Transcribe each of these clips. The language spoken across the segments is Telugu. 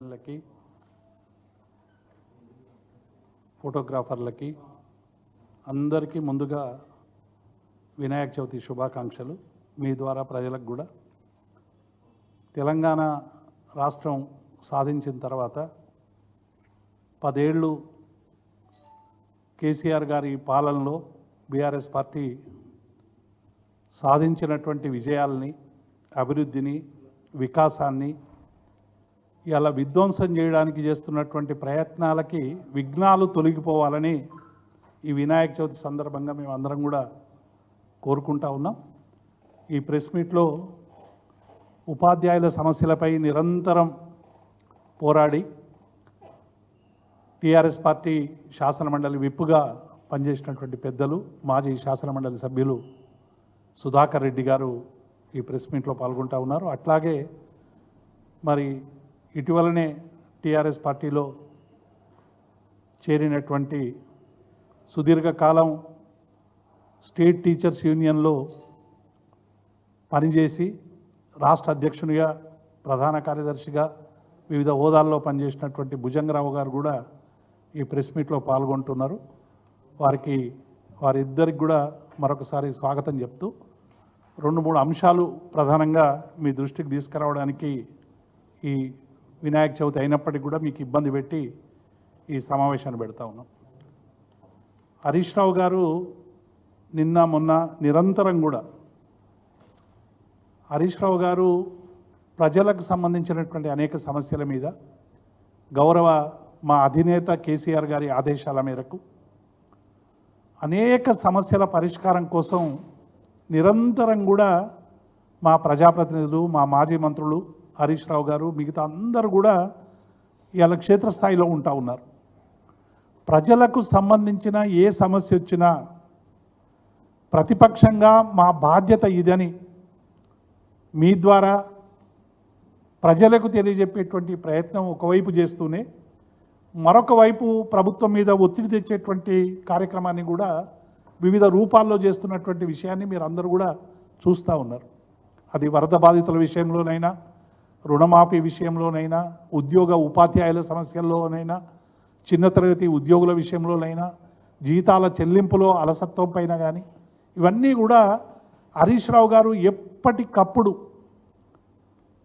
లకి ఫోటోగ్రాఫర్లకి అందరికీ ముందుగా వినాయక చవితి శుభాకాంక్షలు. మీ ద్వారా ప్రజలకు కూడా తెలంగాణ రాష్ట్రం సాధించిన తర్వాత 10 ఏళ్ళు కేసీఆర్ గారి పాలనలో బీఆర్ఎస్ పార్టీ సాధించినటువంటి విజయాల్ని, అభివృద్ధిని, వికాసాన్ని ఇలా విధ్వంసం చేయడానికి చేస్తున్నటువంటి ప్రయత్నాలకి విఘ్నాలు తొలగిపోవాలని ఈ వినాయక చవితి సందర్భంగా మేము అందరం కూడా కోరుకుంటా ఉన్నాం. ఈ ప్రెస్ మీట్లో ఉపాధ్యాయుల సమస్యలపై నిరంతరం పోరాడి టీఆర్ఎస్ పార్టీ శాసనమండలి విప్పుగా పనిచేసినటువంటి పెద్దలు, మాజీ శాసనమండలి సభ్యులు సుధాకర్ రెడ్డి గారు ఈ ప్రెస్ మీట్లో పాల్గొంటూ ఉన్నారు. అట్లాగే మరి ఇటీవలనే టీఆర్ఎస్ పార్టీలో చేరినటువంటి సుదీర్ఘకాలం స్టేట్ టీచర్స్ యూనియన్లో పనిచేసి రాష్ట్ర అధ్యక్షునిగా, ప్రధాన కార్యదర్శిగా వివిధ హోదాల్లో పనిచేసినటువంటి భుజంగరావు గారు కూడా ఈ ప్రెస్ మీట్లో పాల్గొంటున్నారు. వారిద్దరికి కూడా మరొకసారి స్వాగతం చెప్తూ 2-3 అంశాలు ప్రధానంగా మీ దృష్టికి తీసుకురావడానికి ఈ వినాయక చవితి అయినప్పటికీ కూడా మీకు ఇబ్బంది పెట్టి ఈ సమావేశాన్ని పెడతా ఉన్నాం. హరీష్ రావు గారు నిన్న మొన్న నిరంతరం కూడా హరీష్ రావు గారు ప్రజలకు సంబంధించినటువంటి అనేక సమస్యల మీద గౌరవ మా అధినేత కేసీఆర్ గారి ఆదేశాల మేరకు అనేక సమస్యల పరిష్కారం కోసం నిరంతరం కూడా మా ప్రజాప్రతినిధులు, మా మాజీ మంత్రులు, హరీష్ రావు గారు, మిగతా అందరూ కూడా ఇవాళ క్షేత్రస్థాయిలో ఉంటా ఉన్నారు. ప్రజలకు సంబంధించిన ఏ సమస్య వచ్చినా ప్రతిపక్షంగా మా బాధ్యత ఇదని మీ ద్వారా ప్రజలకు తెలియజెప్పేటువంటి ప్రయత్నం ఒకవైపు చేస్తూనే మరొక వైపు ప్రభుత్వం మీద ఒత్తిడి తెచ్చేటువంటి కార్యక్రమాన్ని కూడా వివిధ రూపాల్లో చేస్తున్నటువంటి విషయాన్ని మీరు అందరూ కూడా చూస్తూ ఉన్నారు. అది వరద బాధితుల విషయంలోనైనా, రుణమాఫీ విషయంలోనైనా, ఉద్యోగ ఉపాధ్యాయుల సమస్యల్లోనైనా, చిన్న తరగతి ఉద్యోగుల విషయంలోనైనా, జీతాల చెల్లింపులో అలసత్వం పైన కానీ ఇవన్నీ కూడా హరీష్ రావు గారు ఎప్పటికప్పుడు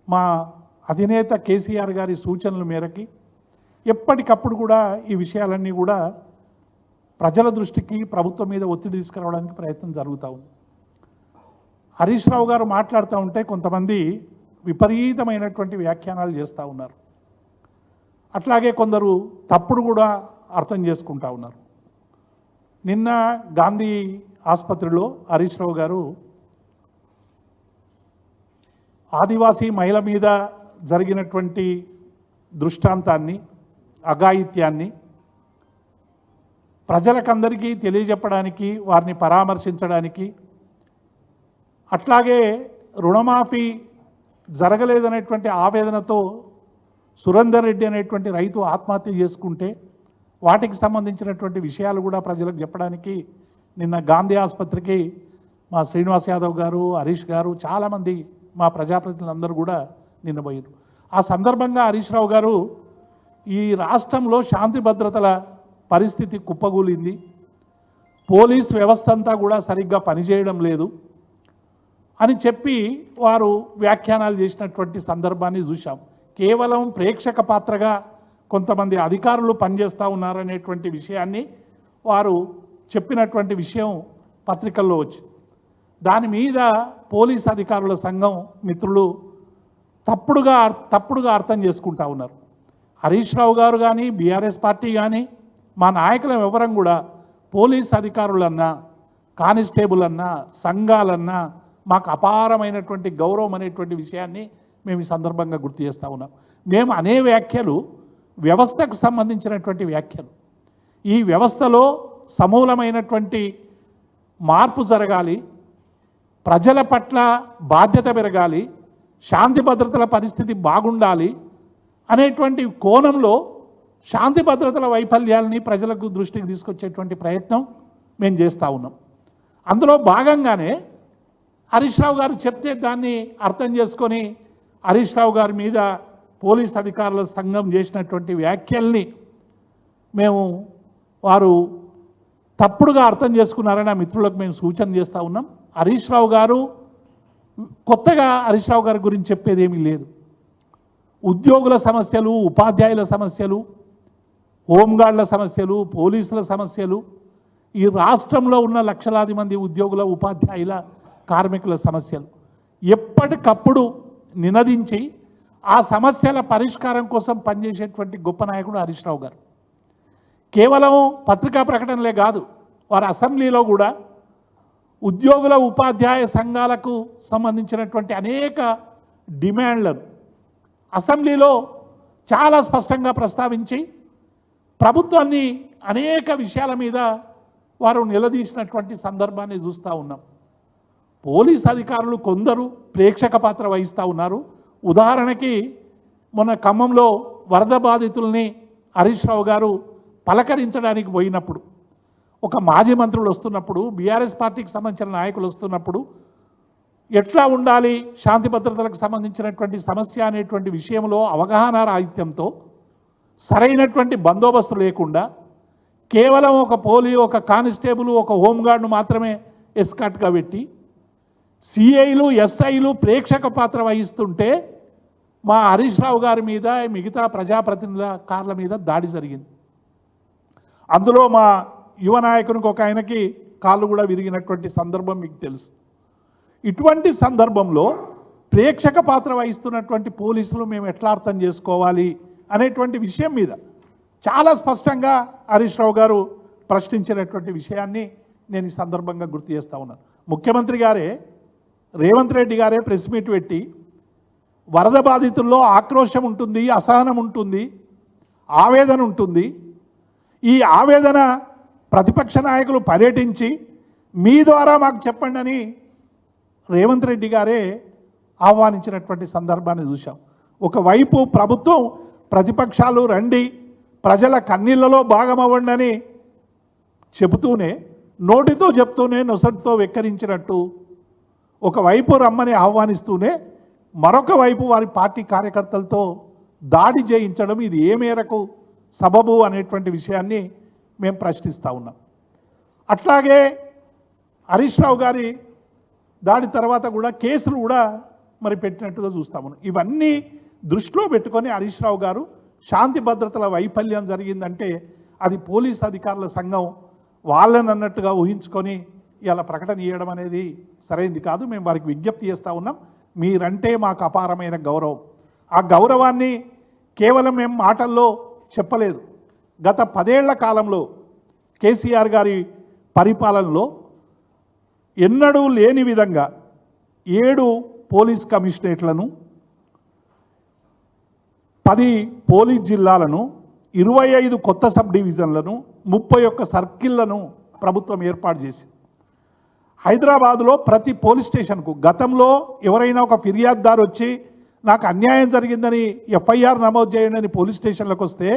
మా అధినేత కేసీఆర్ గారి సూచనల మేరకి ఎప్పటికప్పుడు కూడా ఈ విషయాలన్నీ కూడా ప్రజల దృష్టికి, ప్రభుత్వం మీద ఒత్తిడి తీసుకురావడానికి ప్రయత్నం జరుగుతూ ఉంది. హరీష్ రావు గారు మాట్లాడుతూ ఉంటే కొంతమంది విపరీతమైనటువంటి వ్యాఖ్యానాలు చేస్తూ ఉన్నారు. అట్లాగే కొందరు తప్పుడు కూడా అర్థం చేసుకుంటూ ఉన్నారు. నిన్న గాంధీ ఆసుపత్రిలో హరీష్ రావు గారు ఆదివాసీ మహిళ మీద జరిగినటువంటి దృష్టాంతాన్ని, అఘాయిత్యాన్ని ప్రజలకందరికీ తెలియజెప్పడానికి, వారిని పరామర్శించడానికి, అట్లాగే రుణమాఫీ జరగలేదనేటువంటి ఆవేదనతో సురేందర్ రెడ్డి అనేటువంటి రైతు ఆత్మహత్య చేసుకుంటే వాటికి సంబంధించినటువంటి విషయాలు కూడా ప్రజలకు చెప్పడానికి నిన్న గాంధీ ఆసుపత్రికి మా శ్రీనివాస్ యాదవ్ గారు, హరీష్ గారు, చాలామంది మా ప్రజాప్రతినిధులందరూ కూడా నిన్న పోయారు. ఆ సందర్భంగా హరీష్ రావు గారు ఈ రాష్ట్రంలో శాంతి భద్రతల పరిస్థితి కుప్పగూలింది, పోలీస్ వ్యవస్థ అంతా కూడా సరిగ్గా పనిచేయడం లేదు అని చెప్పి వారు వ్యాఖ్యానాలు చేసినటువంటి సందర్భాన్ని చూశాం. కేవలం ప్రేక్షక పాత్రగా కొంతమంది అధికారులు పనిచేస్తూ ఉన్నారనేటువంటి విషయాన్ని వారు చెప్పినటువంటి విషయం పత్రికల్లో వచ్చింది. దాని మీద పోలీస్ అధికారుల సంఘం మిత్రులు తప్పుడుగా అర్థం చేసుకుంటా ఉన్నారు. హరీష్ రావు గారు కానీ, బీఆర్ఎస్ పార్టీ కానీ, మా నాయకులం ఎవరం కూడా పోలీస్ అధికారులన్నా, కానిస్టేబుల్ అన్నా, సంఘాలన్నా మాకు అపారమైనటువంటి గౌరవం అనేటువంటి విషయాన్ని మేము ఈ సందర్భంగా గుర్తు చేస్తూ ఉన్నాం. మేము అనే వ్యాఖ్యలు వ్యవస్థకు సంబంధించినటువంటి వ్యాఖ్యలు. ఈ వ్యవస్థలో సమూలమైనటువంటి మార్పు జరగాలి, ప్రజల పట్ల బాధ్యత పెరగాలి, శాంతి భద్రతల పరిస్థితి బాగుండాలి అనేటువంటి కోణంలో శాంతి భద్రతల వైఫల్యాలని ప్రజలకు దృష్టికి తీసుకొచ్చేటువంటి ప్రయత్నం మేము చేస్తూ ఉన్నాం. అందులో భాగంగానే హరీష్ రావు గారు చెప్తే దాన్ని అర్థం చేసుకొని హరీష్ రావు గారి మీద పోలీస్ అధికారుల సంఘం చేసినటువంటి వ్యాఖ్యల్ని మేము వారు తప్పుడుగా అర్థం చేసుకున్నారని ఆ మిత్రులకు మేము సూచన చేస్తూ ఉన్నాం. హరీష్ రావు గారు కొత్తగా హరీష్ రావు గారి గురించి చెప్పేది ఏమీ లేదు. ఉద్యోగుల సమస్యలు, ఉపాధ్యాయుల సమస్యలు, హోంగార్డుల సమస్యలు, పోలీసుల సమస్యలు, ఈ రాష్ట్రంలో ఉన్న లక్షలాది మంది ఉద్యోగుల, ఉపాధ్యాయుల, కార్మికుల సమస్యలు ఎప్పటికప్పుడు నినదించి ఆ సమస్యల పరిష్కారం కోసం పనిచేసేటువంటి గొప్ప నాయకుడు హరీష్ రావు గారు. కేవలం పత్రికా ప్రకటనలే కాదు, వారు అసెంబ్లీలో కూడా ఉద్యోగుల, ఉపాధ్యాయ సంఘాలకు సంబంధించినటువంటి అనేక డిమాండ్లను అసెంబ్లీలో చాలా స్పష్టంగా ప్రస్తావించి ప్రభుత్వాన్ని అనేక విషయాల మీద వారు నిలదీసినటువంటి సందర్భాన్ని చూస్తూ ఉన్నాం. పోలీస్ అధికారులు కొందరు ప్రేక్షక పాత్ర వహిస్తూ ఉన్నారు. ఉదాహరణకి మొన్న ఖమ్మంలో వరద బాధితుల్ని హరీష్ రావు గారు పలకరించడానికి పోయినప్పుడు, ఒక మాజీ మంత్రులు వస్తున్నప్పుడు, బీఆర్ఎస్ పార్టీకి సంబంధించిన నాయకులు వస్తున్నప్పుడు ఎట్లా ఉండాలి, శాంతి భద్రతలకు సంబంధించినటువంటి సమస్య అనేటువంటి విషయంలో అవగాహన రాహిత్యంతో సరైనటువంటి బందోబస్తు లేకుండా కేవలం ఒక కానిస్టేబుల్, ఒక హోంగార్డును మాత్రమే ఎస్కాట్గా పెట్టి సిఐలు, ఎస్ఐలు ప్రేక్షక పాత్ర వహిస్తుంటే మా హరీష్ రావు గారి మీద, మిగతా ప్రజాప్రతినిధుల కార్ల మీద దాడి జరిగింది. అందులో మా యువ నాయకునికి ఒక ఆయనకి కాళ్ళు కూడా విరిగినటువంటి సందర్భం మీకు తెలుసు. ఇటువంటి సందర్భంలో ప్రేక్షక పాత్ర వహిస్తున్నటువంటి పోలీసులు మేము ఎట్లా అర్థం చేసుకోవాలి అనేటువంటి విషయం మీద చాలా స్పష్టంగా హరీష్ రావు గారు ప్రశ్నించినటువంటి విషయాన్ని నేను ఈ సందర్భంగా గుర్తు చేస్తూ ఉన్నాను. ముఖ్యమంత్రి గారే, రేవంత్ రెడ్డి గారే ప్రెస్ మీట్ పెట్టి వరద బాధితుల్లో ఆక్రోశం ఉంటుంది, అసహనం ఉంటుంది, ఆవేదన ఉంటుంది. ఈ ఆవేదన ప్రతిపక్ష నాయకులు పర్యటించి మీ ద్వారా మాకు చెప్పండి అని రేవంత్ రెడ్డి గారే ఆహ్వానించినటువంటి సందర్భాన్ని చూశాం. ఒకవైపు ప్రభుత్వం ప్రతిపక్షాలు రండి, ప్రజల కన్నీళ్లలో భాగమవ్వండి అని చెబుతూనే, నోటితో చెప్తూనే నొసటితో వెక్కరించినట్టు ఒకవైపు రమ్మని ఆహ్వానిస్తూనే మరొక వైపు వారి పార్టీ కార్యకర్తలతో దాడి చేయించడం, ఇది ఏ మేరకు సబబు అనేటువంటి విషయాన్ని మేము ప్రశ్నిస్తూ ఉన్నాం. అట్లాగే హరీష్ రావు గారి దాడి తర్వాత కూడా కేసులు కూడా మరి పెట్టినట్టుగా చూస్తా ఉన్నాం. ఇవన్నీ దృష్టిలో పెట్టుకొని హరీష్ రావు గారు శాంతి భద్రతల వైఫల్యం జరిగిందంటే అది పోలీస్ అధికారుల సంఘం వాళ్ళని అన్నట్టుగా ఊహించుకొని ఇలా ప్రకటన ఇవ్వడం అనేది సరైనది కాదు. మేము వారికి విజ్ఞప్తి చేస్తూ ఉన్నాం, మీరంటే మాకు అపారమైన గౌరవం. ఆ గౌరవాన్ని కేవలం మేము మాటల్లో చెప్పలేదు. గత 10 ఏళ్ల కాలంలో కేసీఆర్ గారి పరిపాలనలో ఎన్నడూ లేని విధంగా 7 పోలీస్ కమిషనరేట్లను, 10 పోలీస్ జిల్లాలను, 25 కొత్త సబ్ డివిజన్లను, 31 సర్కిళ్లను ప్రభుత్వం ఏర్పాటు చేసింది. హైదరాబాద్లో ప్రతి పోలీస్ స్టేషన్కు గతంలో ఎవరైనా ఒక ఫిర్యాదుదారు వచ్చి నాకు అన్యాయం జరిగిందని ఎఫ్ఐఆర్ నమోదు చేయండి అని పోలీస్ స్టేషన్లకు వస్తే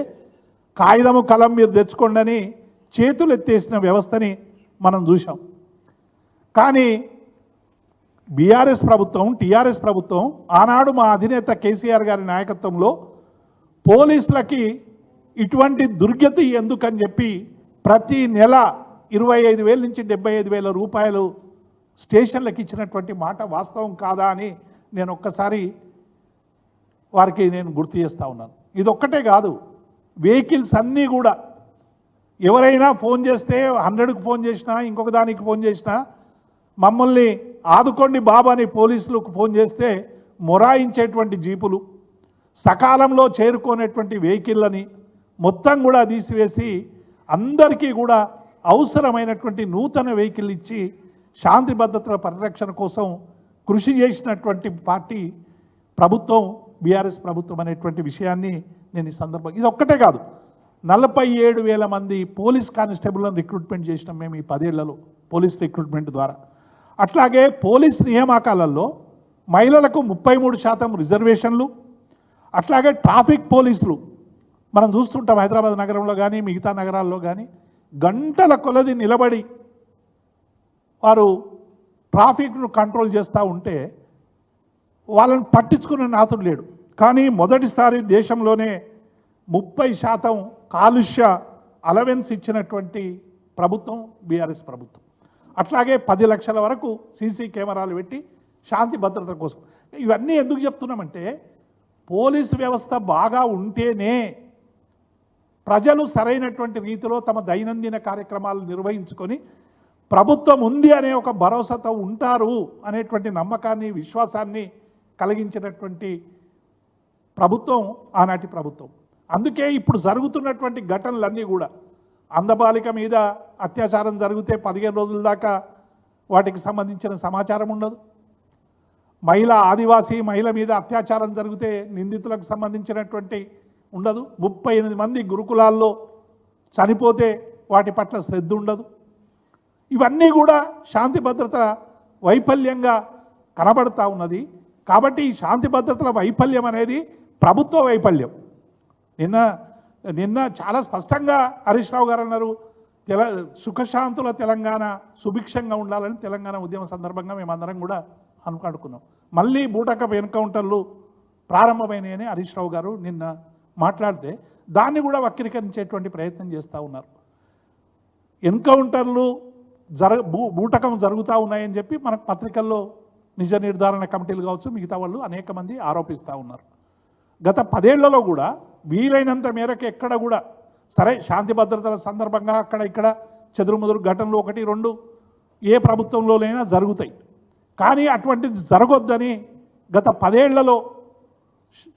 కాగితము కలం మీరు తెచ్చుకోండి అని చేతులు ఎత్తేసిన వ్యవస్థని మనం చూసాం. కానీ బీఆర్ఎస్ ప్రభుత్వం, టీఆర్ఎస్ ప్రభుత్వం ఆనాడు మా అధినేత కేసీఆర్ గారి నాయకత్వంలో పోలీసులకి ఇటువంటి దుర్గతి ఎందుకని చెప్పి ప్రతి నెల 25,000 నుంచి 75,000 రూపాయలు స్టేషన్లకు ఇచ్చినటువంటి మాట వాస్తవం కాదా అని నేను ఒక్కసారి వారికి నేను గుర్తు చేస్తూ ఉన్నాను. ఇదొక్కటే కాదు, వెహికల్స్ అన్నీ కూడా ఎవరైనా ఫోన్ చేస్తే 100కు ఫోన్ చేసినా, ఇంకొక దానికి ఫోన్ చేసినా, మమ్మల్ని ఆదుకోండి బాబా అని పోలీసులకు ఫోన్ చేస్తే మొరాయించేటువంటి జీపులు, సకాలంలో చేరుకునేటువంటి వెహికల్లని మొత్తం కూడా తీసివేసి అందరికీ కూడా అవసరమైనటువంటి నూతన వెహికల్ ఇచ్చి శాంతి భద్రతల పరిరక్షణ కోసం కృషి చేసినటువంటి పార్టీ ప్రభుత్వం బీఆర్ఎస్ ప్రభుత్వం అనేటువంటి విషయాన్ని నేను ఈ సందర్భంగా, ఇది ఒక్కటే కాదు, 47,000 మంది పోలీస్ కానిస్టేబుల్లను రిక్రూట్మెంట్ చేసినాం మేము ఈ 10 ఏళ్లలో పోలీస్ రిక్రూట్మెంట్ ద్వారా. అట్లాగే పోలీస్ నియామకాలలో మహిళలకు 33% రిజర్వేషన్లు. అట్లాగే ట్రాఫిక్ పోలీసులు మనం చూస్తుంటాం, హైదరాబాద్ నగరంలో కానీ మిగతా నగరాల్లో కానీ గంటల కొలది నిలబడి వారు ట్రాఫిక్ను కంట్రోల్ చేస్తూ ఉంటే వాళ్ళని పట్టించుకునే నాతుడు లేడు. కానీ మొదటిసారి దేశంలోనే 30% కాలుష్య అలవెన్స్ ఇచ్చినటువంటి ప్రభుత్వం బీఆర్ఎస్ ప్రభుత్వం. అట్లాగే 10 లక్షల వరకు సీసీ కెమెరాలు పెట్టి శాంతి భద్రత కోసం. ఇవన్నీ ఎందుకు చెప్తున్నామంటే పోలీసు వ్యవస్థ బాగా ఉంటేనే ప్రజలు సరైనటువంటి రీతిలో తమ దైనందిన కార్యక్రమాలు నిర్వహించుకొని ప్రభుత్వం ఉంది అనే ఒక భరోసాతో ఉంటారు అనేటువంటి నమ్మకాన్ని విశ్వాసాన్ని కలిగించినటువంటి ప్రభుత్వం ఆనాటి ప్రభుత్వం. అందుకే ఇప్పుడు జరుగుతున్నటువంటి ఘటనలన్నీ కూడా అందబాలిక మీద అత్యాచారం జరిగితే 15 రోజుల దాకా వాటికి సంబంధించిన సమాచారం ఉండదు. ఆదివాసీ మహిళ మీద అత్యాచారం జరిగితే నిందితులకు సంబంధించినటువంటి ఉండదు. 38 మంది గురుకులాల్లో చనిపోతే వాటి పట్ల శ్రద్ధ ఉండదు. ఇవన్నీ కూడా శాంతి భద్రత వైఫల్యంగా కనబడతా ఉన్నది. కాబట్టి ఈ శాంతి భద్రతల వైఫల్యం అనేది ప్రభుత్వ వైఫల్యం. నిన్న చాలా స్పష్టంగా హరీష్ రావు గారు అన్నారు, సుఖశాంతుల తెలంగాణ సుభిక్షంగా ఉండాలని తెలంగాణ ఉద్యమ సందర్భంగా మేమందరం కూడా అనుకున్నాం. మళ్ళీ బూటకపు ఎన్కౌంటర్లు ప్రారంభమైనాయని హరీష్ రావు గారు నిన్న మాట్లాడితే దాన్ని కూడా వక్రీకరించేటువంటి ప్రయత్నం చేస్తూ ఉన్నారు. ఎన్కౌంటర్లు బూటకం జరుగుతూ ఉన్నాయని చెప్పి మనకు పత్రికల్లో నిజ నిర్ధారణ కమిటీలు కావచ్చు మిగతా వాళ్ళు అనేక మంది ఆరోపిస్తూ ఉన్నారు. గత 10 ఏళ్లలో కూడా వీలైనంత మేరకు ఎక్కడ కూడా సరే శాంతి భద్రతల సందర్భంగా అక్కడ ఇక్కడ చెదురుముదురు ఘటనలు 1, 2 ఏ ప్రభుత్వంలోనైనా జరుగుతాయి. కానీ అటువంటిది జరగొద్దని గత 10 ఏళ్లలో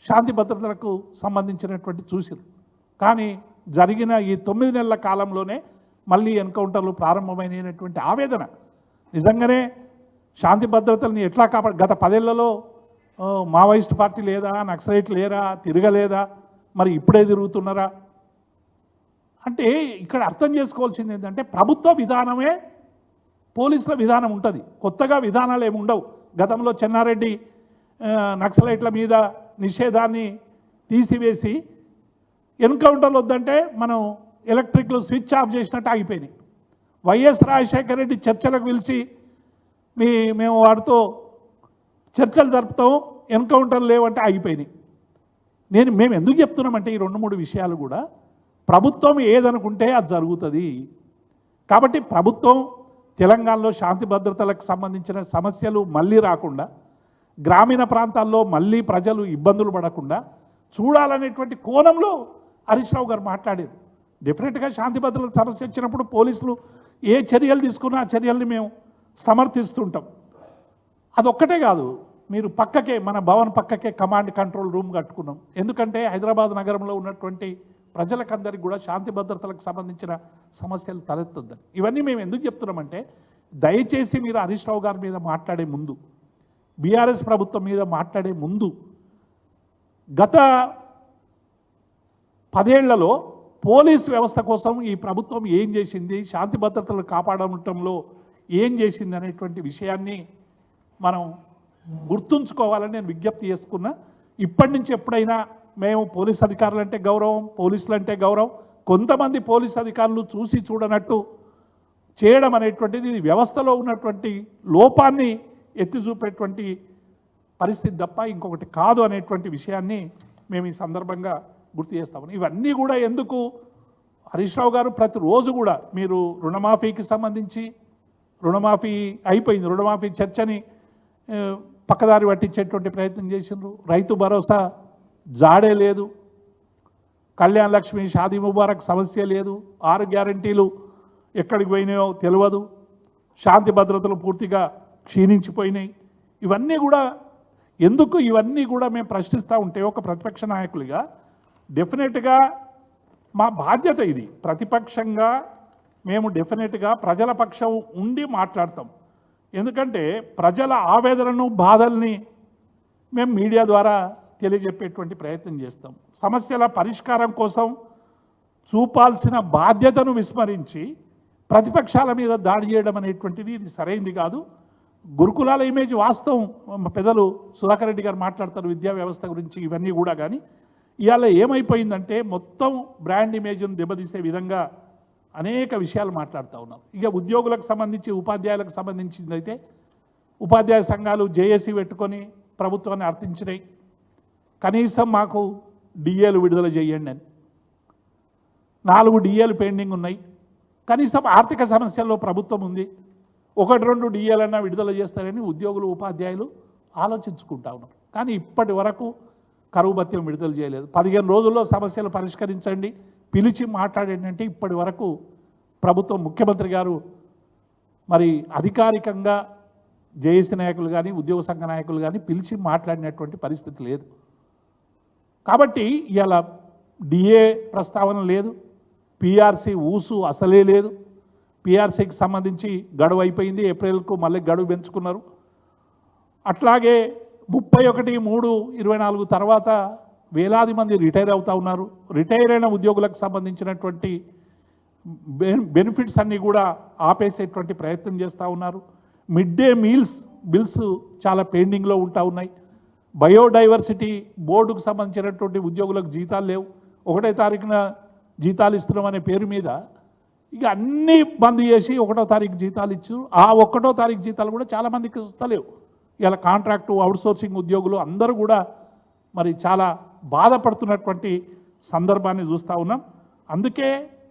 శాంతి భద్రతలకు సంబంధించినటువంటి చూసిరు. కానీ జరిగిన ఈ 9 నెలల కాలంలోనే మళ్ళీ ఎన్కౌంటర్లు ప్రారంభమైనటువంటి ఆవేదన నిజంగానే శాంతి భద్రతల్ని ఎట్లా గత 10 ఏళ్లలో మావోయిస్ట్ పార్టీ లేదా, నక్సలైట్ లేరా, తిరగలేదా, మరి ఇప్పుడే తిరుగుతున్నారా అంటే ఇక్కడ అర్థం చేసుకోవాల్సింది ఏంటంటే ప్రభుత్వ విధానమే పోలీసుల విధానం ఉంటుంది. కొత్తగా విధానాలు ఏమి ఉండవు. గతంలో చెన్నారెడ్డి నక్సలైట్ల మీద నిషేధాన్ని తీసివేసి ఎన్కౌంటర్లు వద్దంటే మనం ఎలక్ట్రిక్లు స్విచ్ ఆఫ్ చేసినట్టు ఆగిపోయినాయి. వైఎస్ రాజశేఖర రెడ్డి చర్చలకు పిలిచి మేము వాడితో చర్చలు జరుపుతాం, ఎన్కౌంటర్లు లేవంటే ఆగిపోయినాయి. మేము ఎందుకు చెప్తున్నామంటే ఈ 2-3 విషయాలు కూడా ప్రభుత్వం ఏదనుకుంటే అది జరుగుతుంది. కాబట్టి ప్రభుత్వం తెలంగాణలో శాంతి భద్రతలకు సంబంధించిన సమస్యలు మళ్ళీ రాకుండా, గ్రామీణ ప్రాంతాల్లో మళ్ళీ ప్రజలు ఇబ్బందులు పడకుండా చూడాలనేటువంటి కోణంలో హరీష్ రావు గారు మాట్లాడారు. డెఫినెట్గా శాంతి భద్రతల సమస్య వచ్చినప్పుడు పోలీసులు ఏ చర్యలు తీసుకున్నా ఆ చర్యల్ని మేము సమర్థిస్తుంటాం. అదొక్కటే కాదు, మీరు పక్కకే మన భవన్ పక్కకే కమాండ్ కంట్రోల్ రూమ్ కట్టుకున్నాం. ఎందుకంటే హైదరాబాద్ నగరంలో ఉన్నటువంటి ప్రజలకందరికీ కూడా శాంతి భద్రతలకు సంబంధించిన సమస్యలు తలెత్తొద్దని. ఇవన్నీ మేము ఎందుకు చెప్తున్నామంటే దయచేసి మీరు హరీష్ రావు గారి మీద మాట్లాడే ముందు, బీఆర్ఎస్ ప్రభుత్వం మీద మాట్లాడే ముందు గత 10 ఏళ్లలో పోలీస్ వ్యవస్థ కోసం ఈ ప్రభుత్వం ఏం చేసింది, శాంతి భద్రతలు కాపాడటంలో ఏం చేసింది అనేటువంటి విషయాన్ని మనం గుర్తుంచుకోవాలని నేను విజ్ఞప్తి చేసుకున్నా. ఇప్పటి నుంచి ఎప్పుడైనా మేము పోలీస్ అధికారులు అంటే గౌరవం, పోలీసులు అంటే గౌరవం, కొంతమంది పోలీస్ అధికారులు చూసి చూడనట్టు చేయడం అనేటువంటిది ఇది వ్యవస్థలో ఉన్నటువంటి లోపాన్ని ఎత్తి చూపేటువంటి పరిస్థితి తప్ప ఇంకొకటి కాదు అనేటువంటి విషయాన్ని మేము ఈ సందర్భంగా గుర్తు చేస్తాము. ఇవన్నీ కూడా ఎందుకు హరీష్ రావు గారు ప్రతిరోజు కూడా మీరు రుణమాఫీకి సంబంధించి రుణమాఫీ అయిపోయింది, రుణమాఫీ చర్చని పక్కదారి పట్టించేటువంటి ప్రయత్నం చేసిండ్రు. రైతు భరోసా జాడే లేదు, కళ్యాణ్ లక్ష్మి, షాదీ ముబారక్ సమస్య లేదు, 6 గ్యారంటీలు ఎక్కడికి పోయినాయో తెలియదు, శాంతి భద్రతలు పూర్తిగా క్షీణించిపోయినాయి. ఇవన్నీ కూడా ఎందుకు ఇవన్నీ కూడా మేము ప్రశ్నిస్తూ ఉంటే ఒక ప్రతిపక్ష నాయకులుగా డెఫినెట్గా మా బాధ్యత ఇది. ప్రతిపక్షంగా మేము డెఫినెట్గా ప్రజల పక్షం ఉండి మాట్లాడతాం. ఎందుకంటే ప్రజల ఆవేదనను, బాధల్ని మేము మీడియా ద్వారా తెలియజెప్పేటువంటి ప్రయత్నం చేస్తాం. సమస్యల పరిష్కారం కోసం చూపాల్సిన బాధ్యతను విస్మరించి ప్రతిపక్షాల మీద దాడి చేయడం అనేటువంటిది ఇది సరైంది కాదు. గురుకులాల ఇమేజ్ వాస్తవం, పెద్దలు సుధాకర్ రెడ్డి గారు మాట్లాడతారు విద్యా వ్యవస్థ గురించి ఇవన్నీ కూడా. కానీ ఇవాళ ఏమైపోయిందంటే మొత్తం బ్రాండ్ ఇమేజ్ను దెబ్బతీసే విధంగా అనేక విషయాలు మాట్లాడుతూ ఉన్నారు. ఇక ఉద్యోగులకు సంబంధించి, ఉపాధ్యాయులకు సంబంధించింది అయితే ఉపాధ్యాయ సంఘాలు జేఏసీ పెట్టుకొని ప్రభుత్వాన్ని అర్థించినాయి. కనీసం మాకు డిఏలు విడుదల చేయండి అని. 4 డిఏలు పెండింగ్ ఉన్నాయి. కనీసం ఆర్థిక సమస్యల్లో ప్రభుత్వం ఉంది, 1-2 డిఏలన్నా విడుదల చేస్తారని ఉద్యోగులు ఉపాధ్యాయులు ఆలోచించుకుంటా ఉన్నారు. కానీ ఇప్పటి వరకు కరువు భత్యం విడుదల చేయలేదు. 15 రోజుల్లో సమస్యలు పరిష్కరించండి, పిలిచి మాట్లాడండి అంటే ఇప్పటి వరకు ప్రభుత్వం, ముఖ్యమంత్రి గారు మరి అధికారికంగా జేఏసీ నాయకులు కానీ ఉద్యోగ సంఘ నాయకులు కానీ పిలిచి మాట్లాడినటువంటి పరిస్థితి లేదు. కాబట్టి ఇలా డిఏ ప్రస్తావన లేదు, పిఆర్సీ ఊసు అసలే లేదు. పిఆర్సీకి సంబంధించి గడువు అయిపోయింది, ఏప్రిల్కు మళ్ళీ గడువు పెంచుకున్నారు. అట్లాగే 31/3/24 తర్వాత వేలాది మంది రిటైర్ అవుతూ ఉన్నారు. రిటైర్ అయిన ఉద్యోగులకు సంబంధించినటువంటి బెనిఫిట్స్ అన్నీ కూడా ఆపేసేటువంటి ప్రయత్నం చేస్తూ ఉన్నారు. మిడ్ డే మీల్స్ బిల్స్ చాలా పెండింగ్లో ఉంటా ఉన్నాయి. బయోడైవర్సిటీ బోర్డుకు సంబంధించినటువంటి ఉద్యోగులకు జీతాలు లేవు. 1వ తారీఖున జీతాలు ఇస్తున్నామనే పేరు మీద ఇక అన్నీ బంద్ చేసి 1వ తారీఖు జీతాలు ఇచ్చారు. ఆ 1వ తారీఖు జీతాలు కూడా చాలామందికి వస్తలేవు. ఇలా కాంట్రాక్టు అవుట్సోర్సింగ్ ఉద్యోగులు అందరూ కూడా మరి చాలా బాధపడుతున్నటువంటి సందర్భాన్ని చూస్తూ ఉన్నాం. అందుకే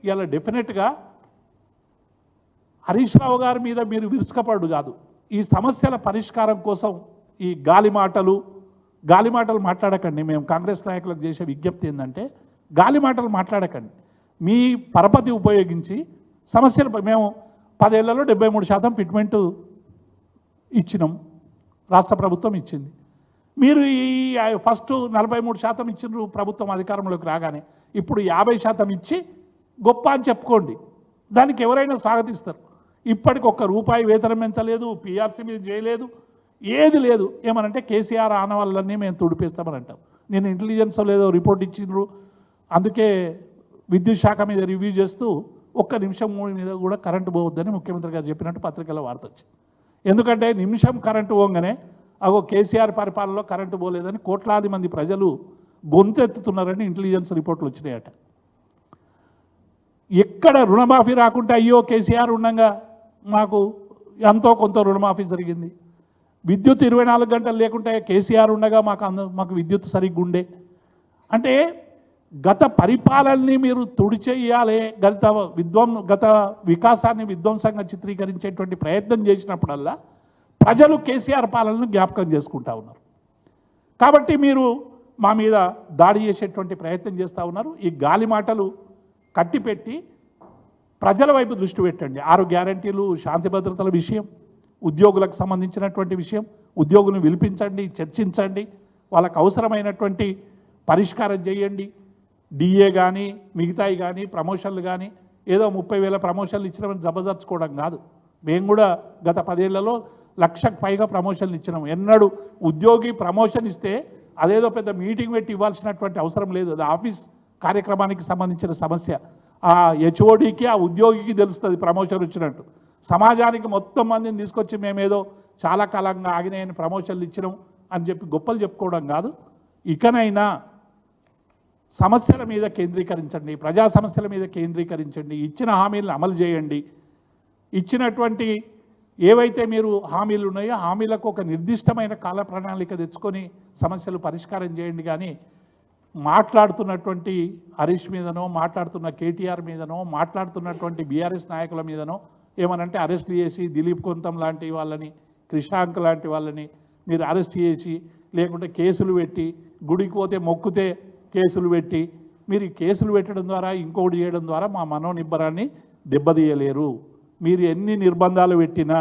ఇలా డెఫినెట్గా హరీష్ రావు గారి మీద మీరు విరుచుకపడు కాదు, ఈ సమస్యల పరిష్కారం కోసం ఈ గాలి మాటలు మాట్లాడకండి. మేము కాంగ్రెస్ నాయకులకు చేసే విజ్ఞప్తి ఏంటంటే, గాలి మాటలు మాట్లాడకండి. మీ పరపతి ఉపయోగించి సమస్యలు, మేము 10 ఏళ్లలో 73% ఫిట్మెంట్ ఇచ్చినాం, రాష్ట్ర ప్రభుత్వం ఇచ్చింది. మీరు ఈ ఫస్ట్ 43% ఇచ్చిండ్రు ప్రభుత్వం అధికారంలోకి రాగానే. ఇప్పుడు 50% ఇచ్చి గొప్ప అని చెప్పుకోండి, దానికి ఎవరైనా స్వాగతిస్తారు. ఇప్పటికి ₹1 వేతనం పెంచలేదు, పిఆర్సీ మీద చేయలేదు, ఏది లేదు. ఏమనంటే కేసీఆర్ ఆనవాళ్ళన్నీ మేము తుడిపేస్తామని అంటాం. నేను ఇంటెలిజెన్స్ లేదో రిపోర్ట్ ఇచ్చిండ్రు, అందుకే విద్యుత్ శాఖ మీద రివ్యూ చేస్తూ 1 నిమిషం 3 మీద కూడా కరెంటు పోవద్దని ముఖ్యమంత్రి గారు చెప్పినట్టు పత్రికల్లో వార్త వచ్చింది. ఎందుకంటే నిమిషం కరెంటు పోగానే అగో కేసీఆర్ పరిపాలనలో కరెంటు పోలేదని కోట్లాది మంది ప్రజలు గొంతెత్తుతున్నారని ఇంటెలిజెన్స్ రిపోర్ట్లు వచ్చినాయట. ఎక్కడ రుణమాఫీ రాకుంటే అయ్యో కేసీఆర్ ఉండగా మాకు ఎంతో కొంత రుణమాఫీ జరిగింది. విద్యుత్ 24 గంటలు లేకుంటే కేసీఆర్ ఉండగా మాకు విద్యుత్ సరిగ్గా ఉండే. అంటే గత పరిపాలనని మీరు తుడిచేయాలి, గత వికాసాన్ని విధ్వంసంగా చిత్రీకరించేటువంటి ప్రయత్నం చేసినప్పుడల్లా ప్రజలు కేసీఆర్ పాలనను జ్ఞాపకం చేసుకుంటా ఉన్నారు. కాబట్టి మీరు మా మీద దాడి చేసేటువంటి ప్రయత్నం చేస్తూ ఉన్నారు. ఈ గాలి మాటలు కట్టిపెట్టి ప్రజల వైపు దృష్టి పెట్టండి. 6 గ్యారంటీలు, శాంతి భద్రతల విషయం, ఉద్యోగులకు సంబంధించినటువంటి విషయం, ఉద్యోగులను పిలిపించండి, చర్చించండి, వాళ్ళకు అవసరమైనటువంటి పరిష్కారం చేయండి. డిఏ కానీ మిగతాయి కానీ ప్రమోషన్లు కానీ ఏదో 30,000 ప్రమోషన్లు ఇచ్చినామని జబర్దర్చుకోవడం కాదు. మేము కూడా గత 10 ఏళ్లలో 1,00,000కు పైగా ప్రమోషన్లు ఇచ్చినాము. ఎన్నడూ ఉద్యోగి ప్రమోషన్ ఇస్తే అదేదో పెద్ద మీటింగ్ పెట్టి ఇవ్వాల్సినటువంటి అవసరం లేదు. అది ఆఫీస్ కార్యక్రమానికి సంబంధించిన సమస్య. ఆ హెచ్ఓడికి ఆ ఉద్యోగికి తెలుస్తుంది ప్రమోషన్ వచ్చినట్టు. సమాజానికి మొత్తం మందిని తీసుకొచ్చి మేమేదో చాలా కాలంగా ఆగినాయని ప్రమోషన్లు ఇచ్చినాం అని చెప్పి గొప్పలు చెప్పుకోవడం కాదు. ఇకనైనా సమస్యల మీద కేంద్రీకరించండి, ప్రజా సమస్యల మీద కేంద్రీకరించండి, ఇచ్చిన హామీలను అమలు చేయండి. ఇచ్చినటువంటి ఏవైతే మీరు హామీలు ఉన్నాయో హామీలకు ఒక నిర్దిష్టమైన కాల ప్రణాళిక తెచ్చుకొని సమస్యలు పరిష్కారం చేయండి. కానీ మాట్లాడుతున్నటువంటి హరీష్ మీదనో, మాట్లాడుతున్న కేటీఆర్ మీదనో, మాట్లాడుతున్నటువంటి బీఆర్ఎస్ నాయకుల మీదనో ఏమనంటే అరెస్ట్ చేసి దిలీప్ కొంతం లాంటి వాళ్ళని, క్రిషాంక్ లాంటి వాళ్ళని మీరు అరెస్ట్ చేసి లేకుంటే కేసులు పెట్టి, గుడికి పోతే మొక్కుతే కేసులు పెట్టి, మీరు ఈ కేసులు పెట్టడం ద్వారా ఇంకొకటి చేయడం ద్వారా మా మనోనిబ్బరాన్ని దెబ్బతీయలేరు. మీరు ఎన్ని నిర్బంధాలు పెట్టినా,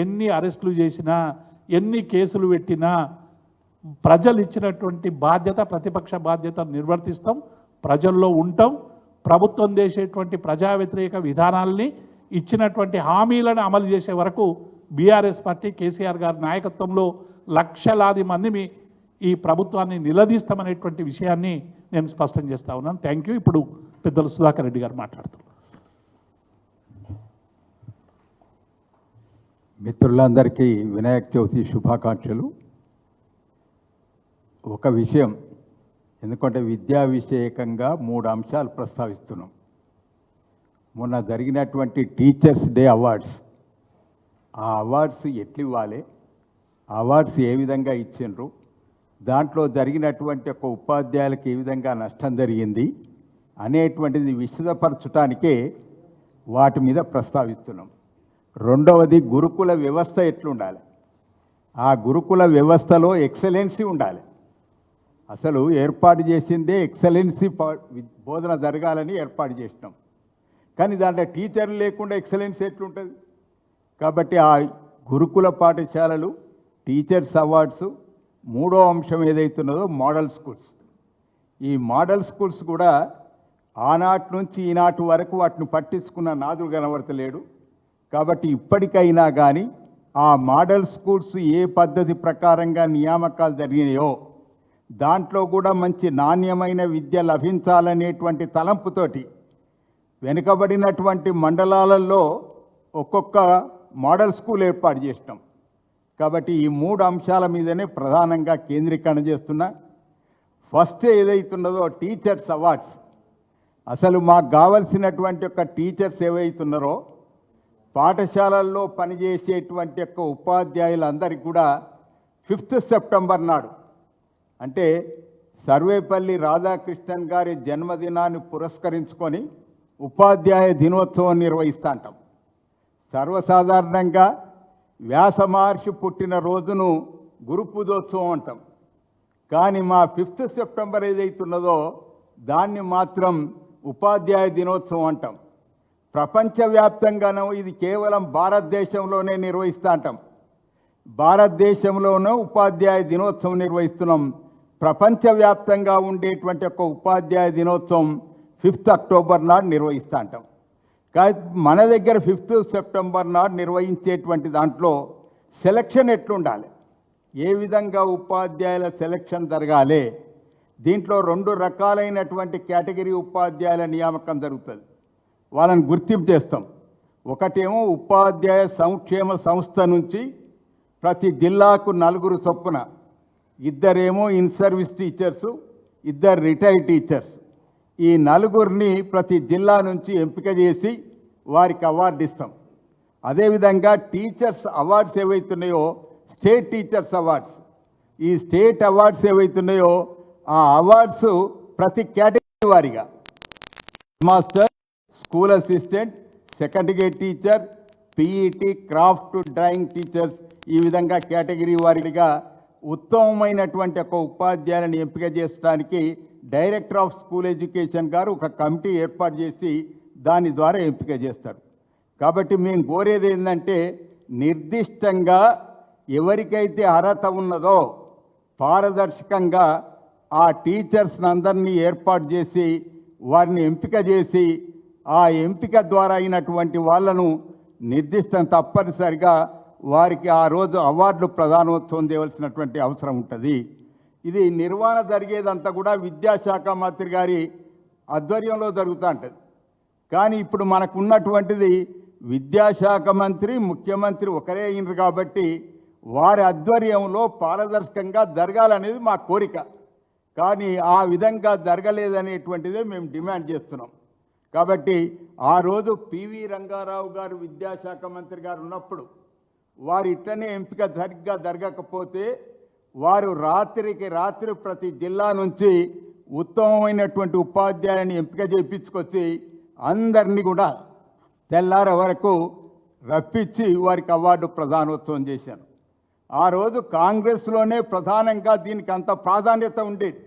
ఎన్ని అరెస్టులు చేసినా, ఎన్ని కేసులు పెట్టినా ప్రజలు ఇచ్చినటువంటి బాధ్యత, ప్రతిపక్ష బాధ్యత నిర్వర్తిస్తాం, ప్రజల్లో ఉంటాం. ప్రభుత్వం చేసేటువంటి ప్రజా వ్యతిరేక విధానాల్ని, ఇచ్చినటువంటి హామీలను అమలు చేసే వరకు బీఆర్ఎస్ పార్టీ కేసీఆర్ గారి నాయకత్వంలో లక్షలాది మంది ఈ ప్రభుత్వాన్ని నిలదీస్తామనేటువంటి విషయాన్ని నేను స్పష్టం చేస్తా ఉన్నాను. Thank you. ఇప్పుడు పెద్దలు సుధాకర్ రెడ్డి గారు మాట్లాడుతున్నారు. మిత్రులందరికీ వినాయక చవితి శుభాకాంక్షలు. ఒక విషయం, ఎందుకంటే విద్యా విషయకంగా 3 అంశాలు ప్రస్తావిస్తున్నాం. మొన్న జరిగినటువంటి టీచర్స్ డే అవార్డ్స్, ఆ అవార్డ్స్ ఎట్లు ఇవ్వాలి, అవార్డ్స్ ఏ విధంగా ఇచ్చిండ్రు, దాంట్లో జరిగినటువంటి ఒక ఉపాధ్యాయులకు ఏ విధంగా నష్టం జరిగింది అనేటువంటిది విశదపరచడానికే వాటి మీద ప్రస్తావిస్తున్నాం. రెండవది గురుకుల వ్యవస్థ ఎట్లుండాలి, ఆ గురుకుల వ్యవస్థలో ఎక్సలెన్సీ ఉండాలి. అసలు ఏర్పాటు చేసిందే ఎక్సలెన్సీ బోధన జరగాలని ఏర్పాటు చేసినాం. కానీ దాంట్లో టీచర్లు లేకుండా ఎక్సలెన్సీ ఎట్లుంటుంది? కాబట్టి ఆ గురుకుల పాఠశాలలు, టీచర్స్ అవార్డ్స్, మూడో అంశం ఏదైతున్నదో మోడల్ స్కూల్స్. ఈ మోడల్ స్కూల్స్ కూడా ఆనాటి నుంచి ఈనాటి వరకు వాటిని పట్టించుకున్న నాదుడు కనబడతలేడు. కాబట్టి ఇప్పటికైనా కానీ ఆ మోడల్ స్కూల్స్ ఏ పద్ధతి ప్రకారంగా నియామకాలు జరిగినాయో దాంట్లో కూడా మంచి నాణ్యమైన విద్య లభించాలనేటువంటి తలంపుతోటి వెనుకబడినటువంటి మండలాలలో ఒక్కొక్క మోడల్ స్కూల్ ఏర్పాటు చేసినాం. కాబట్టి ఈ మూడు అంశాల మీదనే ప్రధానంగా కేంద్రీకరణ చేస్తున్నా. ఫస్ట్ ఏదైతున్నదో టీచర్స్ అవార్డ్స్. అసలు మాకు కావలసినటువంటి ఒక టీచర్స్ ఏవైతున్నారో పాఠశాలల్లో పనిచేసేటువంటి యొక్క ఉపాధ్యాయులందరికీ కూడా 5th సెప్టెంబర్ నాడు, అంటే సర్వేపల్లి రాధాకృష్ణన్ గారి జన్మదినాన్ని పురస్కరించుకొని ఉపాధ్యాయ దినోత్సవం నిర్వహిస్తూ ఉంటాం. సర్వసాధారణంగా వ్యాస మహర్షి పుట్టిన రోజును గురు పూజోత్సవం అంటాం. కానీ మా 5th సెప్టెంబర్ ఏదైతున్నదో దాన్ని మాత్రం ఉపాధ్యాయ దినోత్సవం అంటాం. ప్రపంచవ్యాప్తంగానూ ఇది కేవలం భారతదేశంలోనే నిర్వహిస్తూ ఉంటాం. భారతదేశంలోనూ ఉపాధ్యాయ దినోత్సవం నిర్వహిస్తున్నాం. ప్రపంచవ్యాప్తంగా ఉండేటువంటి ఒక ఉపాధ్యాయ దినోత్సవం 5th అక్టోబర్ నాడు నిర్వహిస్తూ ఉంటాం. కానీ మన దగ్గర 5th సెప్టెంబర్ నాడు నిర్వహించేటువంటి దాంట్లో సెలక్షన్ ఎట్లుండాలి, ఏ విధంగా ఉపాధ్యాయుల సెలక్షన్ జరగాలి, దీంట్లో 2 రకాలైనటువంటి కేటగిరీ ఉపాధ్యాయుల నియామకం జరుగుతుంది. వాళ్ళని గుర్తింపు చేస్తాం. ఒకటేమో ఉపాధ్యాయ సంక్షేమ సంస్థ నుంచి ప్రతి జిల్లాకు 4 చొప్పున, 2 in service teachers, 2 retired teachers, ఈ 4 ప్రతి జిల్లా నుంచి ఎంపిక చేసి వారికి అవార్డు ఇస్తాం. అదేవిధంగా టీచర్స్ అవార్డ్స్ ఏవైతున్నాయో స్టేట్ టీచర్స్ అవార్డ్స్, ఈ స్టేట్ అవార్డ్స్ ఏవైతున్నాయో ఆ అవార్డ్స్ ప్రతి కేటగిరీ వారిగా master, school assistant, second grade teacher, PET, craft, drawing teachers, ఈ విధంగా కేటగిరీ వారిగా ఉత్తమమైనటువంటి ఒక ఉపాధ్యాయులను ఎంపిక చేయడానికి డైరెక్టర్ ఆఫ్ స్కూల్ ఎడ్యుకేషన్ గారు ఒక కమిటీ ఏర్పాటు చేసి దాని ద్వారా ఎంపిక చేస్తారు. కాబట్టి మేము కోరేది ఏంటంటే నిర్దిష్టంగా ఎవరికైతే అర్హత ఉన్నదో పారదర్శకంగా ఆ టీచర్స్ని అందరినీ ఏర్పాటు చేసి వారిని ఎంపిక చేసి ఆ ఎంపిక ద్వారా అయినటువంటి వాళ్ళను నిర్దిష్టం తప్పనిసరిగా వారికి ఆ రోజు అవార్డులు ప్రదానోత్సవం చేయవలసినటువంటి అవసరం ఉంటుంది. ఇది నిర్వహణ జరిగేదంతా కూడా విద్యాశాఖ మంత్రి గారి ఆధ్వర్యంలో జరుగుతూ ఉంటుంది. కానీ ఇప్పుడు మనకు ఉన్నటువంటిది విద్యాశాఖ మంత్రి, ముఖ్యమంత్రి ఒకరే అయినారు కాబట్టి వారి ఆధ్వర్యంలో పారదర్శకంగా జరగాలనేది మా కోరిక. కానీ ఆ విధంగా జరగలేదనేటువంటిదే మేము డిమాండ్ చేస్తున్నాం. కాబట్టి ఆ రోజు పివి రంగారావు గారు విద్యాశాఖ మంత్రి గారు ఉన్నప్పుడు వారు ఇట్లనే ఎంపిక సరిగ్గా జరగకపోతే వారు రాత్రికి రాత్రి ప్రతి జిల్లా నుంచి ఉత్తమమైనటువంటి ఉపాధ్యాయుని ఎంపిక చేయించుకొచ్చి అందరినీ కూడా తెల్లార వరకు రప్పించి వారికి అవార్డు ప్రదానోత్సవం చేశాను. ఆ రోజు కాంగ్రెస్లోనే ప్రధానంగా దీనికి అంత ప్రాధాన్యత ఉండేది.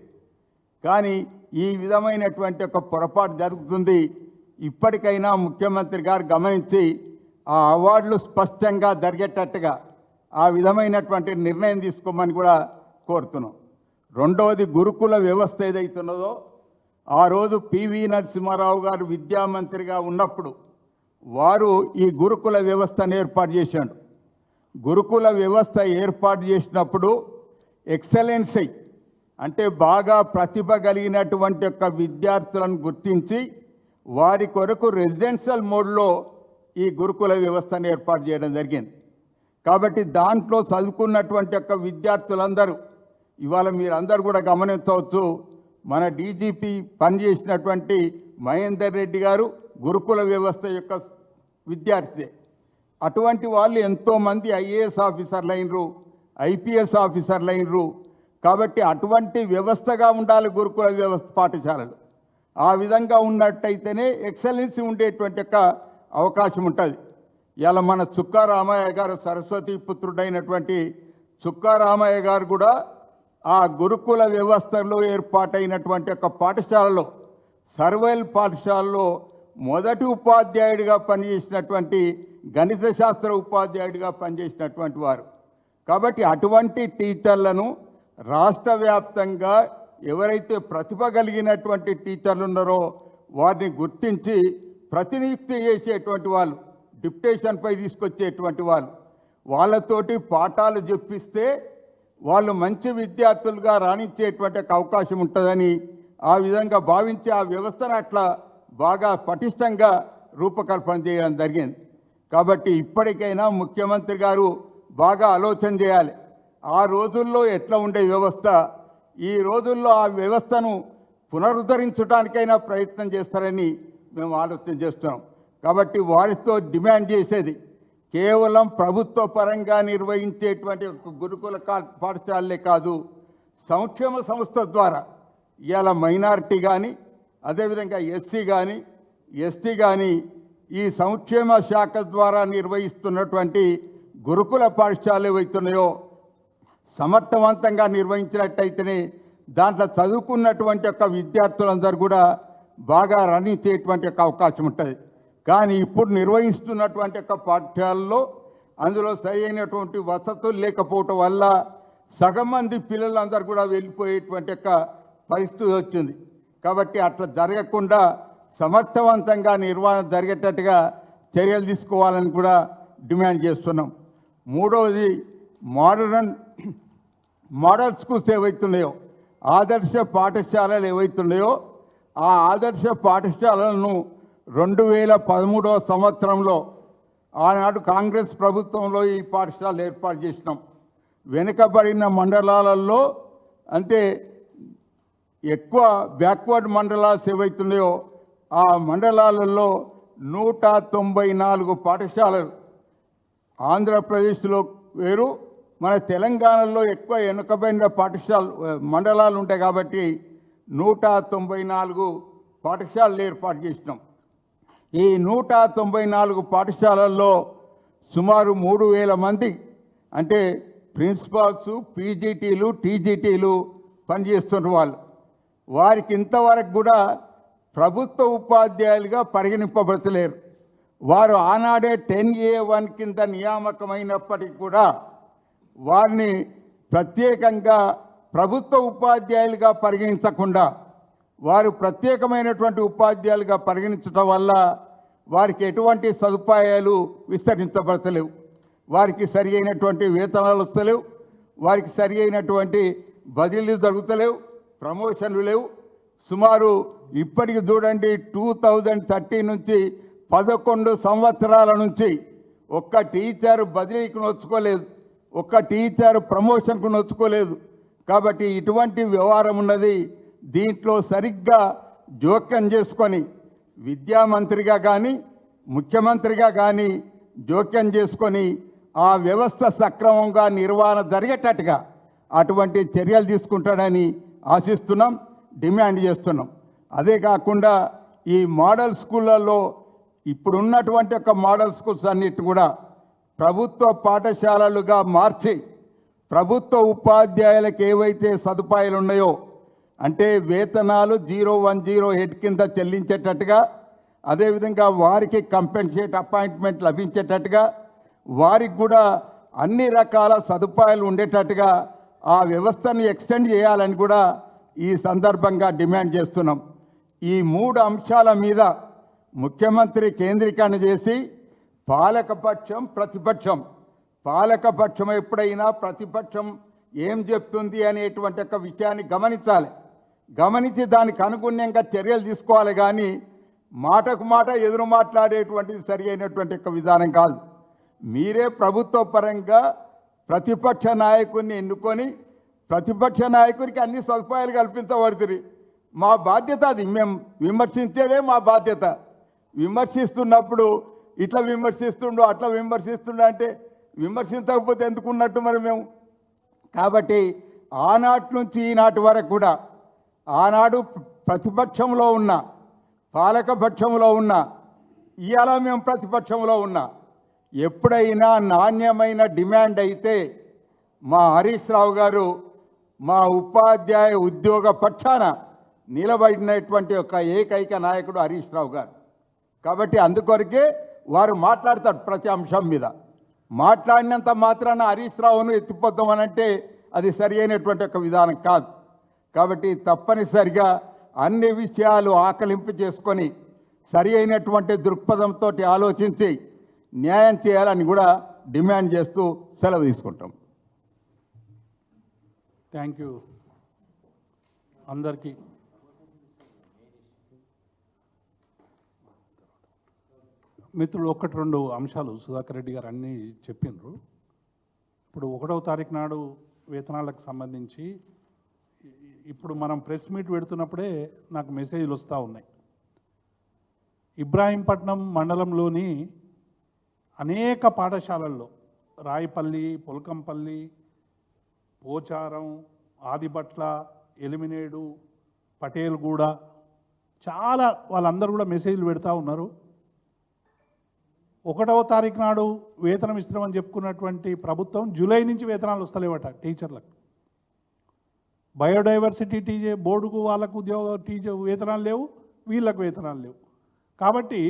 కానీ ఈ విధమైనటువంటి ఒక పొరపాటు జరుగుతుంది. ఇప్పటికైనా ముఖ్యమంత్రి గారు గమనించి ఆ అవార్డులు స్పష్టంగా జరిగేటట్టుగా ఆ విధమైనటువంటి నిర్ణయం తీసుకోమని కూడా కోరుతున్నాం. రెండవది గురుకుల వ్యవస్థ ఏదైతున్నదో ఆ రోజు పివి నరసింహారావు గారు విద్యామంత్రిగా ఉన్నప్పుడు వారు ఈ గురుకుల వ్యవస్థను ఏర్పాటు చేశాడు. గురుకుల వ్యవస్థ ఏర్పాటు చేసినప్పుడు ఎక్సలెన్సీ అంటే బాగా ప్రతిభ కలిగినటువంటి యొక్క విద్యార్థులను గుర్తించి వారి కొరకు రెసిడెన్షియల్ మోడ్లో ఈ గురుకుల వ్యవస్థను ఏర్పాటు చేయడం జరిగింది. కాబట్టి దాంట్లో చదువుకున్నటువంటి యొక్క విద్యార్థులందరూ ఇవాళ మీరందరూ కూడా గమనించవచ్చు. మన డీజీపీ పనిచేసినటువంటి మహేందర్ రెడ్డి గారు గురుకుల వ్యవస్థ యొక్క విద్యార్థి. అటువంటి వాళ్ళు ఎంతోమంది ఐఏఎస్ ఆఫీసర్లు అయినరు, ఐపీఎస్ ఆఫీసర్లు అయినరు. కాబట్టి అటువంటి వ్యవస్థగా ఉండాలి గురుకుల వ్యవస్థ పాఠశాలలు. ఆ విధంగా ఉన్నట్టయితేనే ఎక్సలెన్సీ ఉండేటువంటి యొక్క అవకాశం ఉంటుంది. ఇలా మన చుక్కా రామయ్య గారు సరస్వతి పుత్రుడైనటువంటి చుక్కా రామయ్య గారు కూడా ఆ గురుకుల వ్యవస్థలో ఏర్పాటైనటువంటి ఒక పాఠశాలలో సర్వేల్ పాఠశాలలో మొదటి ఉపాధ్యాయుడిగా పనిచేసినటువంటి గణిత శాస్త్ర ఉపాధ్యాయుడిగా పనిచేసినటువంటి వారు. కాబట్టి అటువంటి టీచర్లను రాష్ట్ర వ్యాప్తంగా ఎవరైతే ప్రతిభ కలిగినటువంటి టీచర్లు ఉన్నారో వారిని గుర్తించి ప్రతినియుక్తి చేసేటువంటి వాళ్ళు, డిప్యుటేషన్పై తీసుకొచ్చేటువంటి వాళ్ళు, వాళ్ళతోటి పాఠాలు చెప్పిస్తే వాళ్ళు మంచి విద్యార్థులుగా రాణించేటువంటి అవకాశం ఉంటుందని ఆ విధంగా భావించి ఆ వ్యవస్థను అట్లా బాగా పటిష్టంగా రూపకల్పన చేయడం జరిగింది. కాబట్టి ఇప్పటికైనా ముఖ్యమంత్రి గారు బాగా ఆలోచన చేయాలి. ఆ రోజుల్లో ఎట్లా ఉండే వ్యవస్థ, ఈ రోజుల్లో ఆ వ్యవస్థను పునరుద్ధరించడానికైనా ప్రయత్నం చేస్తారని మేము ఆలోచన చేస్తున్నాం. కాబట్టి వారితో డిమాండ్ చేసేది కేవలం ప్రభుత్వ పరంగా నిర్వహించేటువంటి గురుకుల పాఠశాలలే కాదు, సంక్షేమ సంస్థ ద్వారా ఇవాళ మైనారిటీ కానీ అదేవిధంగా ఎస్సీ కానీ ఎస్టీ కానీ ఈ సంక్షేమ శాఖ ద్వారా నిర్వహిస్తున్నటువంటి గురుకుల పాఠశాలలు ఏవైతున్నాయో సమర్థవంతంగా నిర్వహించినట్టయితేనే దాంట్లో చదువుకున్నటువంటి యొక్క విద్యార్థులందరూ కూడా బాగా రాణించేటువంటి అవకాశం ఉంటుంది. కానీ ఇప్పుడు నిర్వహిస్తున్నటువంటి యొక్క పాఠశాలలో అందులో సరైనటువంటి వసతులు లేకపోవటం వల్ల సగం మంది పిల్లలందరూ కూడా వెళ్ళిపోయేటువంటి యొక్క పరిస్థితి వచ్చింది. కాబట్టి అట్లా జరగకుండా సమర్థవంతంగా నిర్వహణ జరిగేటట్టుగా చర్యలు తీసుకోవాలని కూడా డిమాండ్ చేస్తున్నాం. మూడవది మోడల్ స్కూల్స్ ఏవైతున్నాయో, ఆదర్శ పాఠశాలలు ఏవైతున్నాయో ఆ ఆదర్శ పాఠశాలలను 2013వ సంవత్సరంలో ఆనాడు కాంగ్రెస్ ప్రభుత్వంలో ఈ పాఠశాలలు ఏర్పాటు చేసినాం. వెనుకబడిన మండలాలలో అంటే ఎక్కువ బ్యాక్వర్డ్ మండలాలు ఏవైతున్నాయో ఆ మండలాలలో 194 పాఠశాలలు ఆంధ్రప్రదేశ్లో వేరు, మన తెలంగాణలో ఎక్కువ వెనుకబడిన మండలాలు ఉంటాయి కాబట్టి 194 పాఠశాలలు ఏర్పాటు చేసినాం. ఈ 194 పాఠశాలల్లో సుమారు 3000 మంది అంటే ప్రిన్సిపాల్స్, పీజీటీలు, టీజీటీలు పనిచేస్తున్న వాళ్ళు. వారికి ఇంతవరకు కూడా ప్రభుత్వ ఉపాధ్యాయులుగా పరిగణింపబడతలేరు. వారు ఆనాడే 10A1 కింద నియామకమైనప్పటికీ కూడా వారిని ప్రత్యేకంగా ప్రభుత్వ ఉపాధ్యాయులుగా పరిగణించకుండా వారు ప్రత్యేకమైనటువంటి ఉపాధ్యాయులుగా పరిగణించడం వల్ల వారికి ఎటువంటి సదుపాయాలు విస్తరించబడతలేవు. వారికి సరి అయినటువంటి వేతనాలు వస్తలేవు, వారికి సరి అయినటువంటి బదిలీలు జరుగుతలేవు, ప్రమోషన్లు లేవు. సుమారు ఇప్పటికి చూడండి 2013 నుంచి 11 సంవత్సరాల నుంచి ఒక్క టీచర్ బదిలీకి నోచుకోలేదు, ఒక్క టీచర్ ప్రమోషన్కు నోచుకోలేదు. కాబట్టి ఇటువంటి వ్యవహారం ఉన్నది. దీంట్లో సరిగ్గా జోక్యం చేసుకొని విద్యామంత్రిగా కానీ ముఖ్యమంత్రిగా కానీ జోక్యం చేసుకొని ఆ వ్యవస్థ సక్రమంగా నిర్వహణ జరిగేటట్టుగా అటువంటి చర్యలు తీసుకుంటాడని ఆశిస్తున్నాం, డిమాండ్ చేస్తున్నాం. అదే కాకుండా ఈ మోడల్ స్కూళ్ళల్లో ఇప్పుడున్నటువంటి ఒక మోడల్ స్కూల్స్ అన్నిటి కూడా ప్రభుత్వ పాఠశాలలుగా మార్చి ప్రభుత్వ ఉపాధ్యాయులకు ఏవైతే సదుపాయాలు ఉన్నాయో అంటే వేతనాలు 010 హెడ్ కింద చెల్లించేటట్టుగా, అదేవిధంగా వారికి కంపెన్సేట్ అపాయింట్మెంట్ లభించేటట్టుగా, వారికి కూడా అన్ని రకాల సదుపాయాలు ఉండేటట్టుగా ఆ వ్యవస్థను ఎక్స్టెండ్ చేయాలని కూడా ఈ సందర్భంగా డిమాండ్ చేస్తున్నాం. ఈ 3 అంశాల మీద ముఖ్యమంత్రి కేంద్రీకరణ చేసి పాలకపక్షం ప్రతిపక్షం, పాలకపక్షం ఎప్పుడైనా ప్రతిపక్షం ఏం చెప్తుంది అనేటువంటి ఒక విషయాన్ని గమనించాలి. గమనించి దానికి అనుగుణ్యంగా చర్యలు తీసుకోవాలి. కానీ మాటకు మాట ఎదురు మాట్లాడేటువంటిది సరి అయినటువంటి ఒక విధానం కాదు. మీరే ప్రభుత్వ పరంగా ప్రతిపక్ష నాయకుడిని ఎన్నుకొని ప్రతిపక్ష నాయకుడికి అన్ని సదుపాయాలు కల్పించబడుతుంది. మా బాధ్యత అది. మేము విమర్శించేదే మా బాధ్యత. విమర్శిస్తున్నప్పుడు ఇట్లా విమర్శిస్తుండు అట్లా విమర్శిస్తుండు అంటే విమర్శించకపోతే ఎందుకున్నట్టు మరి మేము. కాబట్టి ఆనాటి నుంచి ఈనాటి వరకు కూడా ఆనాడు ప్రతిపక్షంలో ఉన్న పాలకపక్షంలో ఉన్న ఇవాళ మేము ప్రతిపక్షంలో ఉన్నా ఎప్పుడైనా నాణ్యమైన డిమాండ్ అయితే మా హరీష్ రావు గారు మా ఉపాధ్యాయ ఉద్యోగ పక్షాన నిలబడినటువంటి ఒక ఏకైక నాయకుడు హరీష్ రావు గారు. కాబట్టి అందుకొరకే వారు మాట్లాడతారు ప్రతి అంశం మీద. మాట్లాడినంత మాత్రాన హరీష్ రావును ఎత్తిపోద్దామనంటే అది సరి అయినటువంటి ఒక విధానం కాదు. కాబట్టి తప్పనిసరిగా అన్ని విషయాలు ఆకలింపు చేసుకొని సరి అయినటువంటి దృక్పథంతో ఆలోచించి న్యాయం చేయాలని కూడా డిమాండ్ చేస్తూ సెలవు తీసుకుంటాం. థ్యాంక్ యూ అందరికీ. మిత్రులు ఒకటి రెండు అంశాలు సుధాకర్ రెడ్డి గారు అన్నీ చెప్పిండ్రు. ఇప్పుడు 1వ తారీఖు నాడు వేతనాలకు సంబంధించి ఇప్పుడు మనం ప్రెస్ మీట్ పెడుతున్నప్పుడే నాకు మెసేజ్లు వస్తూ ఉన్నాయి. ఇబ్రాహీంపట్నం మండలంలోని అనేక పాఠశాలల్లో రాయిపల్లి, పొలకంపల్లి, పోచారం, ఆదిబట్ల, ఎలిమినేడు, పటేల్గూడ చాలా వాళ్ళందరూ కూడా మెసేజ్లు పెడతా ఉన్నారు. 1వ తారీఖు నాడు వేతనం ఇస్తామని చెప్పుకున్నటువంటి ప్రభుత్వం జూలై నుంచి వేతనాలు వస్తలేవట టీచర్లకు. బయోడైవర్సిటీ బోర్డుకు వాళ్ళకు టీచర్ వేతనాలు లేవు, వీళ్ళకు వేతనాలు లేవు. కాబట్టి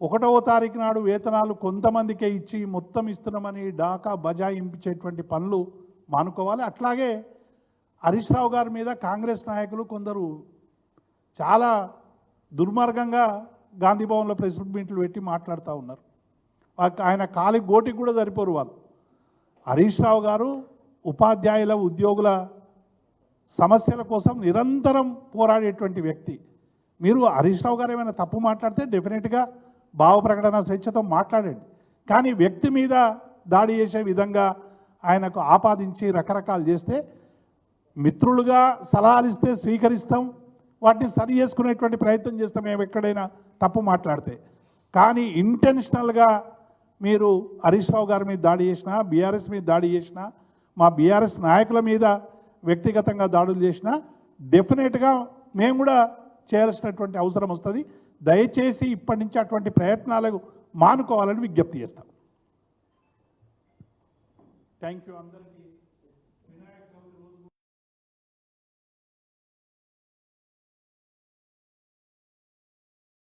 1వ తారీఖు నాడు వేతనాలు కొంతమందికే ఇచ్చి మొత్తం ఇస్తున్నామని డాకా బజాయించేటువంటి పనులు మానుకోవాలి. అట్లాగే హరీష్ రావు గారి మీద కాంగ్రెస్ నాయకులు కొందరు చాలా దుర్మార్గంగా గాంధీ భవన్లో ప్రెస్ మీట్లు పెట్టి మాట్లాడుతూ ఉన్నారు. ఆయన కాలి గోటికి కూడా సరిపోరు వాళ్ళు. హరీష్ రావు గారు ఉపాధ్యాయుల ఉద్యోగుల సమస్యల కోసం నిరంతరం పోరాడేటువంటి వ్యక్తి. మీరు హరీష్ రావు గారు ఏమైనా తప్పు మాట్లాడితే డెఫినెట్గా భావ ప్రకటన స్వేచ్ఛతో మాట్లాడండి. కానీ వ్యక్తి మీద దాడి చేసే విధంగా ఆయనకు ఆపాదించి రకరకాలు చేస్తే మిత్రులుగా సలహాలు ఇస్తే స్వీకరిస్తాం, వాటిని సరి చేసుకునేటువంటి ప్రయత్నం చేస్తాం మేము ఎక్కడైనా తప్పు మాట్లాడితే. కానీ ఇంటెన్షనల్గా మీరు హరీష్ రావు గారి మీద దాడి చేసినా, బీఆర్ఎస్ మీద దాడి చేసినా, మా బీఆర్ఎస్ నాయకుల మీద వ్యక్తిగతంగా దాడులు చేసినా డెఫినెట్గా మేము కూడా చేయాల్సినటువంటి అవసరం వస్తుంది. దయచేసి ఇప్పటి నుంచి అటువంటి ప్రయత్నాలకు మానుకోవాలని విజ్ఞప్తి చేస్తాం. థ్యాంక్ యూ అందరికీ.